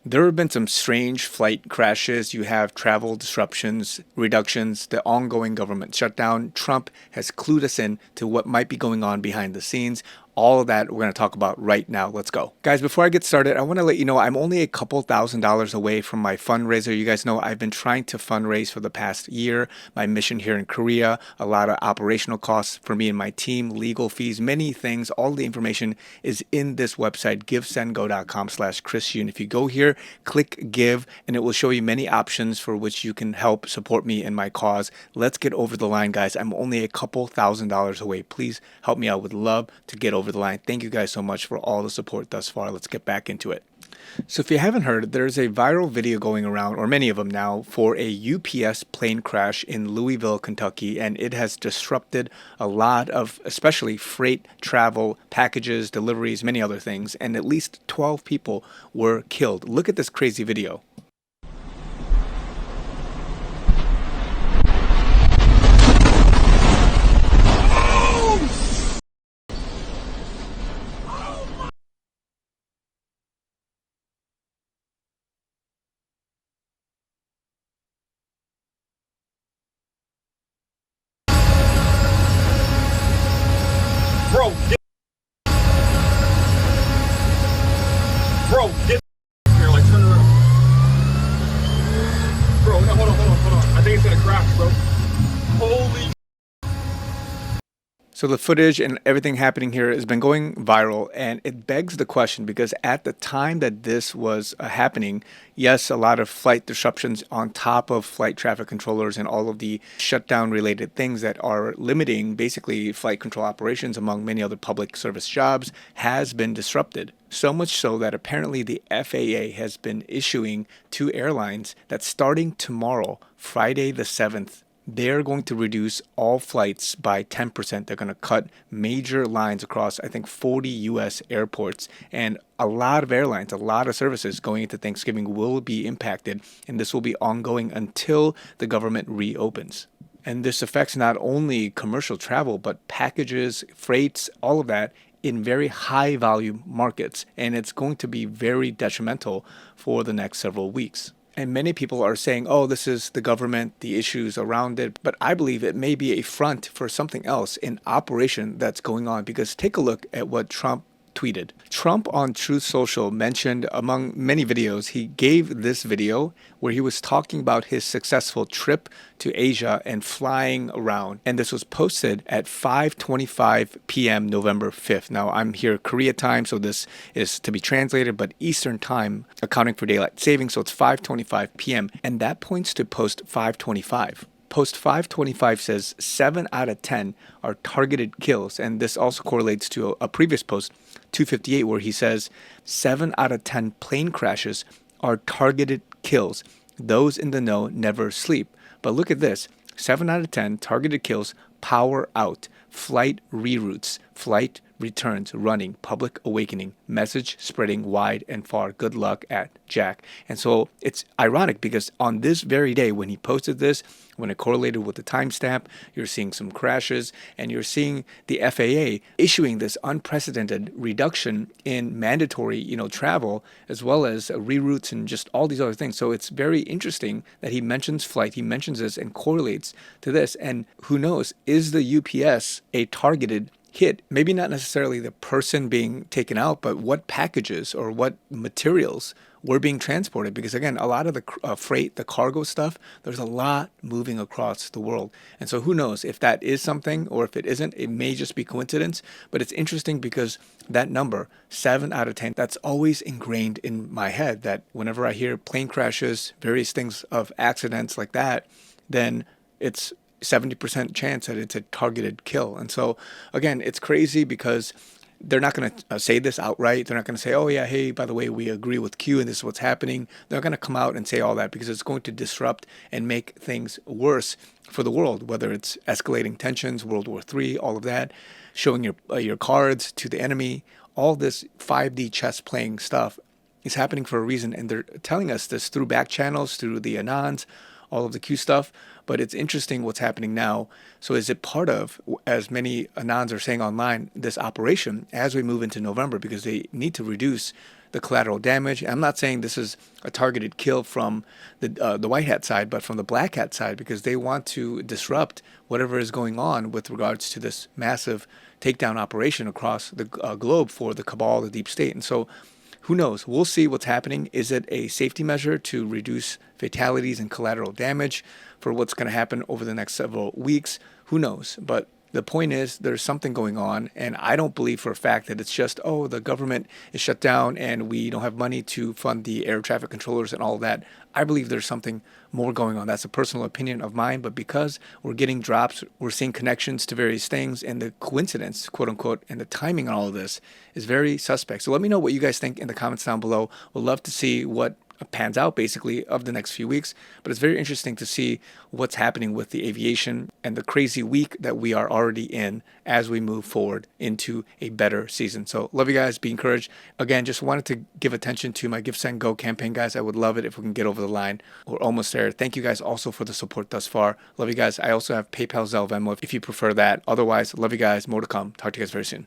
There have been some strange flight crashes. You have travel disruptions, reductions, the ongoing government shutdown. Trump has clued us in to what might be going on behind the scenes. All of that we're going to talk about right now. Let's go. Guys, before I get started, I want to let you know I'm only a couple $1,000s away from my fundraiser. You guys know I've been trying to fundraise for the past year. My mission here in Korea, a lot of operational costs for me and my team, legal fees, many things. All the information is in this website, givesendgo.com/chrisyoonyt. If you go here, click give, and it will show you many options for which you can help support me in my cause. Let's get over the line, guys. I'm only a couple $1,000s away. Please help me out. Would love to get over the line. Thank you guys so much for all the support thus far. Let's get back into it. So if you haven't heard, there's a viral video going around, or many of them now, for a UPS plane crash in Louisville, Kentucky, and it has disrupted a lot of, especially freight travel, packages, deliveries, many other things, and at least 12 people were killed. Look at this crazy video. Bro, get here, like turn around. Bro, no, hold on. I think it's gonna crash, bro. Holy. So the footage and everything happening here has been going viral, and it begs the question because at the time that this was happening, yes, a lot of flight disruptions on top of flight traffic controllers and all of the shutdown related things that are limiting basically flight control operations among many other public service jobs has been disrupted. So much so that apparently the FAA has been issuing to airlines that starting tomorrow, Friday the 7th, they're going to reduce all flights by 10%. They're going to cut major lines across, I think, 40 U.S. airports. And a lot of airlines, a lot of services going into Thanksgiving will be impacted. And this will be ongoing until the government reopens. And this affects not only commercial travel, but packages, freights, all of that in very high volume markets. And it's going to be very detrimental for the next several weeks. And many people are saying, oh, this is the government, the issues around it. But I believe it may be a front for something else in operation that's going on. Because take a look at what Trump tweeted. Trump on Truth Social mentioned, among many videos, he gave this video where he was talking about his successful trip to Asia and flying around. And this was posted at 5:25 p.m. November 5th. Now, I'm here Korea time, so this is to be translated, but Eastern time, accounting for daylight savings, so it's 5:25 p.m. And that points to post 525. Post 525 says 7 out of 10 are targeted kills. And this also correlates to a previous post, 258, where he says 7 out of 10 plane crashes are targeted kills. Those in the know never sleep. But look at this. 7 out of 10 targeted kills, power out, flight reroutes, flight returns, running, public awakening, message spreading wide and far. Good luck at Jack. And so it's ironic because on this very day when he posted this, when it correlated with the timestamp, you're seeing some crashes and you're seeing the FAA issuing this unprecedented reduction in mandatory, travel, as well as reroutes and just all these other things. So it's very interesting that he mentions flight, he mentions this and correlates to this. And who knows, is the UPS a targeted hit? Maybe not necessarily the person being taken out, but what packages or what materials were being transported. Because again, a lot of the freight, the cargo stuff, there's a lot moving across the world. And so who knows if that is something or if it isn't, it may just be coincidence. But it's interesting because that number, 7 out of 10, that's always ingrained in my head that whenever I hear plane crashes, various things of accidents like that, then it's 70% chance that it's a targeted kill. And so again, it's crazy because they're not going to say this outright. They're not going to say, oh yeah, hey, by the way, we agree with Q and this is what's happening. They're not going to come out and say all that because it's going to disrupt and make things worse for the world, whether it's escalating tensions, World War III, all of that, showing your cards to the enemy, all this 5D chess playing stuff is happening for a reason. And they're telling us this through back channels, through the Anons, all of the Q stuff. But it's interesting what's happening now. So is it part of, as many Anons are saying online, this operation as we move into November, because they need to reduce the collateral damage. I'm not saying this is a targeted kill from the white hat side, but from the black hat side, because they want to disrupt whatever is going on with regards to this massive takedown operation across the globe for the cabal, the deep state. And so who knows? We'll see what's happening. Is it a safety measure to reduce fatalities and collateral damage for what's going to happen over the next several weeks? Who knows? But the point is, there's something going on, and I don't believe for a fact that it's just, oh, the government is shut down and we don't have money to fund the air traffic controllers and all that. I believe there's something more going on. That's a personal opinion of mine, but because we're getting drops, we're seeing connections to various things, and the coincidence, quote unquote, and the timing on all of this is very suspect. So let me know what you guys think in the comments down below. We'd love to see what pans out basically of the next few weeks, but it's very interesting to see what's happening with the aviation and the crazy week that we are already in as we move forward into a better season. So love you guys, be encouraged. Again, just wanted to give attention to my Give Send Go campaign, guys. I would love it if we can get over the line. We're almost there. Thank you guys also for the support thus far. Love you guys. I also have PayPal, Zelle, Venmo if you prefer that. Otherwise, love you guys. More to come. Talk to you guys very soon.